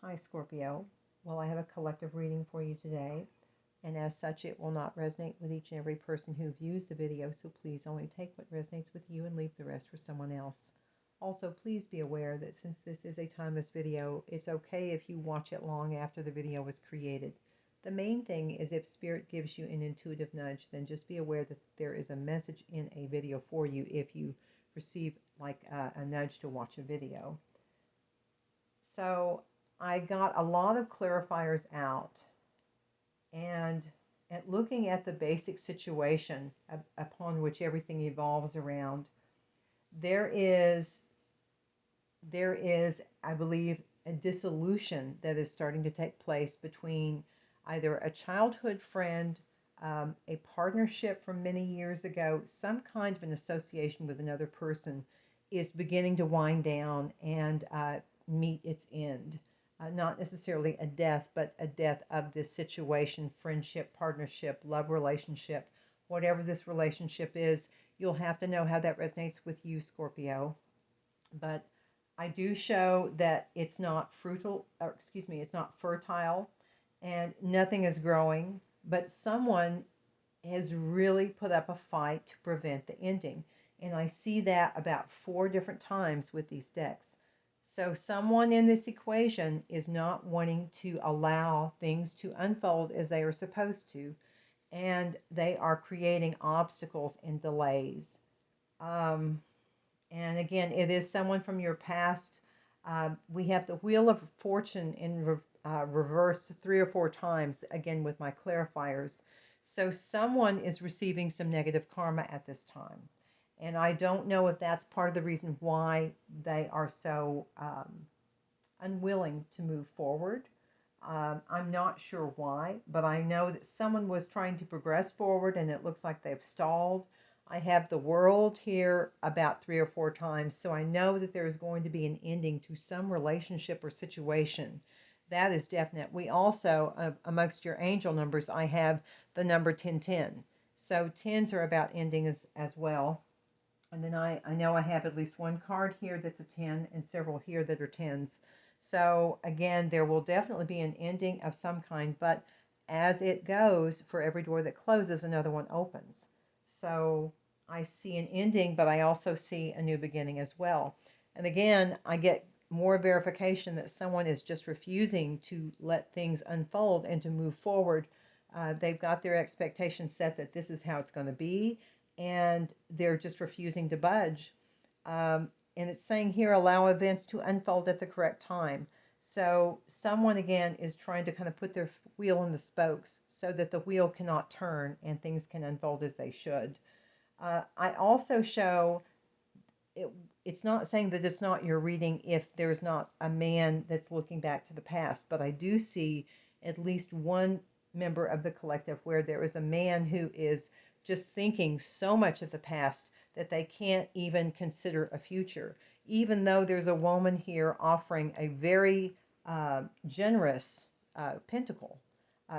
Hi Scorpio. Well, I have a collective reading for you today, and as such it will not resonate with each and every person who views the video, so please only take what resonates with you and leave the rest for someone else. Also, please be aware that since this is a timeless video, it's okay if you watch it long after the video was created. The main thing is if Spirit gives you an intuitive nudge, then just be aware that there is a message in a video for you if you receive like a nudge to watch a video. So I got a lot of clarifiers out, and at looking at the basic situation upon which everything evolves around, there is, I believe, a dissolution that is starting to take place between either a childhood friend, a partnership from many years ago, some kind of an association with another person is beginning to wind down and meet its end. Not necessarily a death, but a death of this situation, friendship, partnership, love relationship, whatever this relationship is. You'll have to know how that resonates with you, Scorpio. But I do show that it's not it's not fertile and nothing is growing, but someone has really put up a fight to prevent the ending. And I see that about 4 different times with these decks. So someone in this equation is not wanting to allow things to unfold as they are supposed to, and they are creating obstacles and delays. And again, it is someone from your past. We have the Wheel of Fortune in reverse 3 or 4 times, again with my clarifiers. So someone is receiving some negative karma at this time. And I don't know if that's part of the reason why they are so unwilling to move forward. I'm not sure why, but I know that someone was trying to progress forward and it looks like they've stalled. I have the World here about 3 or 4 times, so I know that there is going to be an ending to some relationship or situation. That is definite. We also, amongst your angel numbers, I have the number 1010. So 10s are about ending as well. And then I know I have at least one card here that's a 10 and several here that are 10s. So again, there will definitely be an ending of some kind, but as it goes, for every door that closes, another one opens. So I see an ending, but I also see a new beginning as well. And again, I get more verification that someone is just refusing to let things unfold and to move forward. They've got their expectations set that this is how it's going to be, and they're just refusing to budge. And it's saying here, allow events to unfold at the correct time. So someone, again, is trying to kind of put their wheel in the spokes so that the wheel cannot turn and things can unfold as they should. I also show, it's not saying that it's not your reading if there's not a man that's looking back to the past, but I do see at least one member of the collective where there is a man who is just thinking so much of the past that they can't even consider a future, even though there's a woman here offering a very generous pentacle.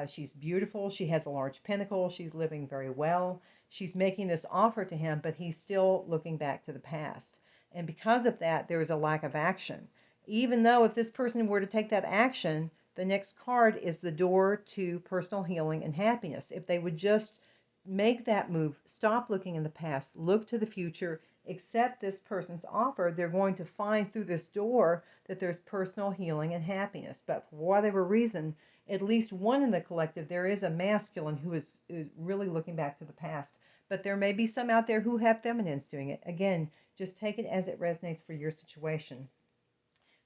She's beautiful. She has a large pentacle. She's living very well. She's making this offer to him, but he's still looking back to the past. And because of that, there is a lack of action. Even though if this person were to take that action, the next card is the door to personal healing and happiness. If they would just make that move, stop looking in the past, look to the future, accept this person's offer, they're going to find through this door that there's personal healing and happiness. But for whatever reason, at least one in the collective, there is a masculine who is really looking back to the past. But there may be some out there who have feminines doing it. Again, just take it as it resonates for your situation.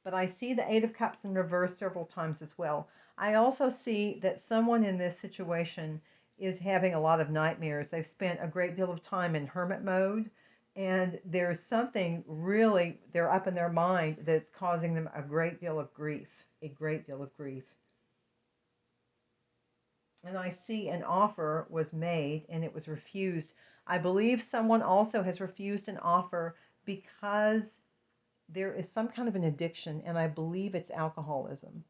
But I see the 8 of Cups in reverse several times as well. I also see that someone in this situation is having a lot of nightmares. They've spent a great deal of time in hermit mode, and there's something really, they're up in their mind that's causing them a great deal of grief, a great deal of grief. And I see an offer was made and it was refused. I believe someone also has refused an offer because there is some kind of an addiction, and I believe it's alcoholism.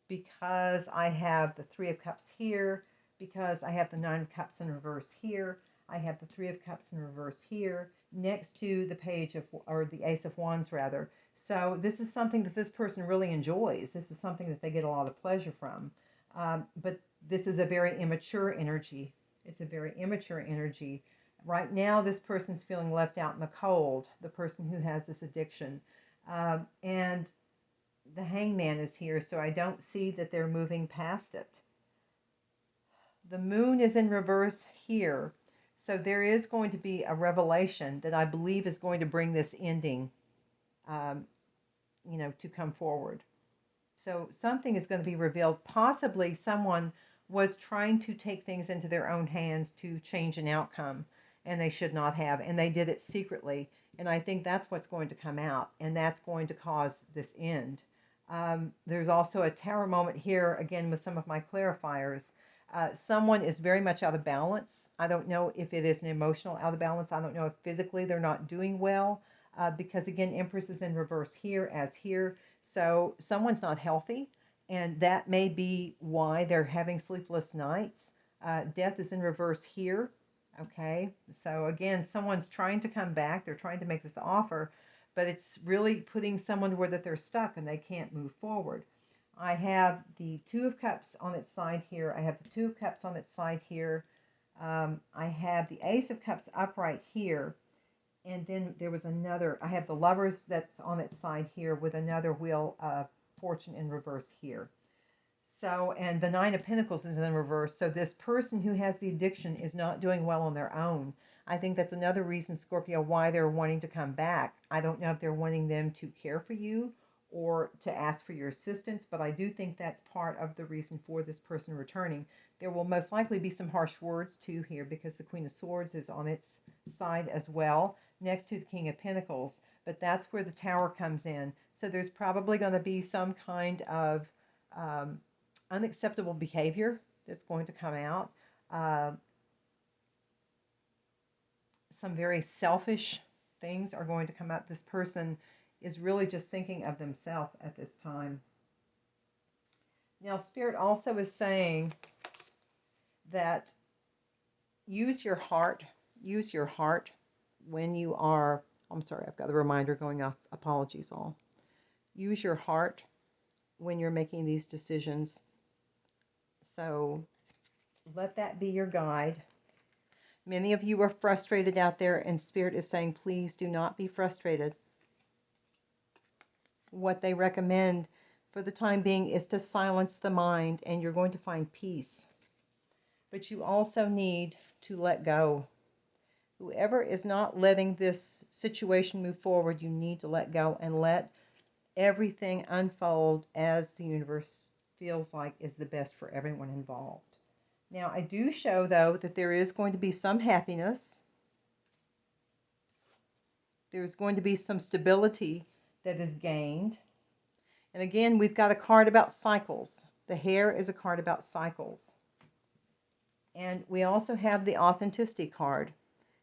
Because I have the 3 of Cups here, because I have the 9 of Cups in reverse here, I have the 3 of Cups in reverse here, next to the page of, or the Ace of Wands rather. So this is something that this person really enjoys. This is something that they get a lot of pleasure from. But this is a very immature energy. It's a very immature energy. Right now, this person's feeling left out in the cold, the person who has this addiction. And the hangman is here, so I don't see that they're moving past it. The moon is in reverse here. So there is going to be a revelation that I believe is going to bring this ending, to come forward. So something is going to be revealed. Possibly someone was trying to take things into their own hands to change an outcome, and they should not have, and they did it secretly. And I think that's what's going to come out, and that's going to cause this end. There's also a tower moment here, again, with some of my clarifiers. Someone is very much out of balance. I don't know if it is an emotional out of balance. I don't know if physically they're not doing well, because, again, Empress is in reverse here as here. So someone's not healthy, and that may be why they're having sleepless nights. Death is in reverse here. Okay, so again, someone's trying to come back. They're trying to make this offer, but it's really putting someone where that they're stuck and they can't move forward. I have the Two of Cups on its side here. I have the Two of Cups on its side here. I have the Ace of Cups upright here. And then there was another, I have the Lovers that's on its side here with another Wheel of Fortune in reverse here. So, and the Nine of Pentacles is in reverse. So this person who has the addiction is not doing well on their own. I think that's another reason, Scorpio, why they're wanting to come back. I don't know if they're wanting them to care for you or to ask for your assistance, but I do think that's part of the reason for this person returning. There will most likely be some harsh words too here, because the Queen of Swords is on its side as well, next to the King of Pentacles, but that's where the Tower comes in. So there's probably going to be some kind of unacceptable behavior that's going to come out. Some very selfish things are going to come out. This person is really just thinking of themselves at this time. Now, Spirit also is saying that use your heart when you are, I'm sorry, I've got the reminder going off, apologies all. Use your heart when you're making these decisions. So let that be your guide. Many of you are frustrated out there, and Spirit is saying, please do not be frustrated. What they recommend for the time being is to silence the mind, and you're going to find peace. But you also need to let go. Whoever is not letting this situation move forward, you need to let go and let everything unfold as the universe feels like is the best for everyone involved. Now, I do show, though, that there is going to be some happiness. There's going to be some stability that is gained. And again, we've got a card about cycles. The Hare is a card about cycles. And we also have the Authenticity card.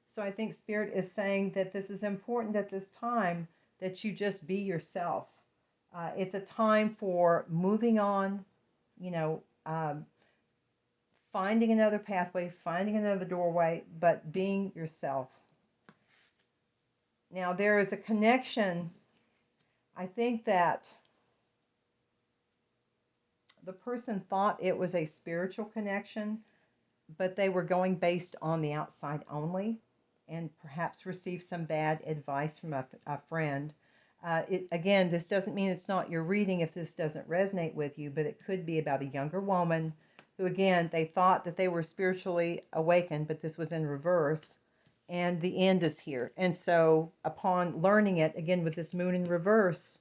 So I think Spirit is saying that this is important at this time, that you just be yourself. It's a time for moving on, finding another pathway, finding another doorway, but being yourself. Now, there is a connection. I think that the person thought it was a spiritual connection, but they were going based on the outside only, and perhaps received some bad advice from a friend. Again, this doesn't mean it's not your reading if this doesn't resonate with you, but it could be about a younger woman who, again, they thought that they were spiritually awakened, but this was in reverse, and the end is here. And so upon learning it, again, with this moon in reverse,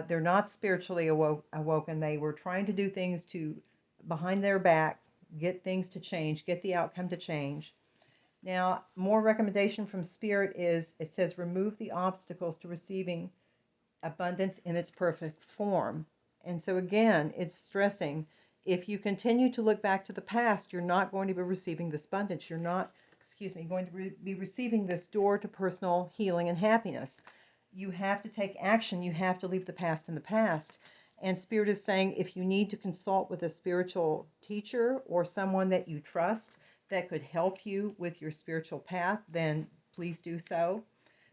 they're not spiritually awoken. They were trying to do things behind their back, get things to change, get the outcome to change. Now, more recommendation from Spirit is, it says, remove the obstacles to receiving abundance in its perfect form. And so again, it's stressing, if you continue to look back to the past, you're not going to be receiving this abundance. You're not, going to be receiving this door to personal healing and happiness. You have to take action. You have to leave the past in the past. And Spirit is saying, if you need to consult with a spiritual teacher or someone that you trust that could help you with your spiritual path, then please do so.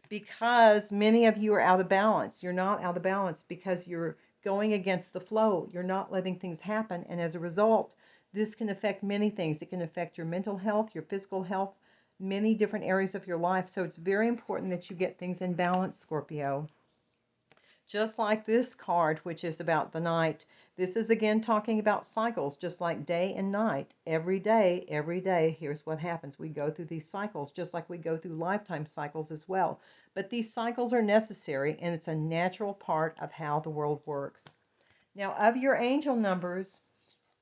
because many of you are out of balance. You're not out of balance because you're going against the flow. You're not letting things happen. And as a result, this can affect many things. It can affect your mental health, your physical health, many different areas of your life. So it's very important that you get things in balance, Scorpio. Just like this card, which is about the night, this is again talking about cycles, just like day and night. Every day, here's what happens. We go through these cycles, just like we go through lifetime cycles as well. But these cycles are necessary, and it's a natural part of how the world works. Now, of your angel numbers,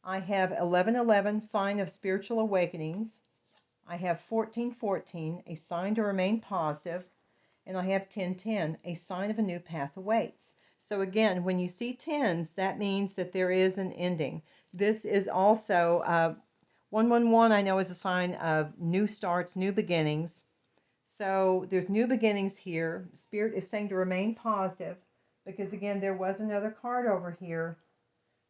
I have 1111, sign of spiritual awakenings. I have 1414, a sign to remain positive. And I have 1010, a sign of a new path awaits. So again, when you see tens, that means that there is an ending. This is also 111, I know, is a sign of new starts, new beginnings. So there's new beginnings here. Spirit is saying to remain positive, because again, there was another card over here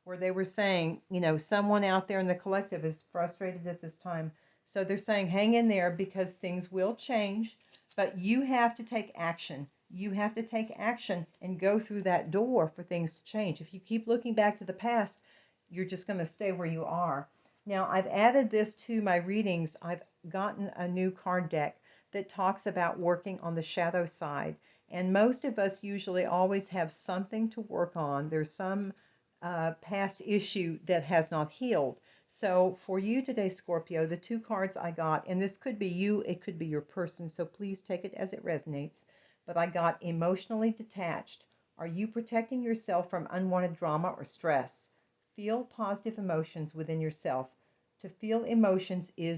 where they were saying, you know, someone out there in the collective is frustrated at this time. So they're saying hang in there because things will change, but you have to take action. You have to take action and go through that door for things to change. If you keep looking back to the past, you're just going to stay where you are. Now, I've added this to my readings. I've gotten a new card deck that talks about working on the shadow side. And most of us usually always have something to work on. There's some past issue that has not healed. So for you today, Scorpio, the two cards I got, and this could be you, it could be your person, so please take it as it resonates, but I got emotionally detached. Are you protecting yourself from unwanted drama or stress? Feel positive emotions within yourself. To feel emotions is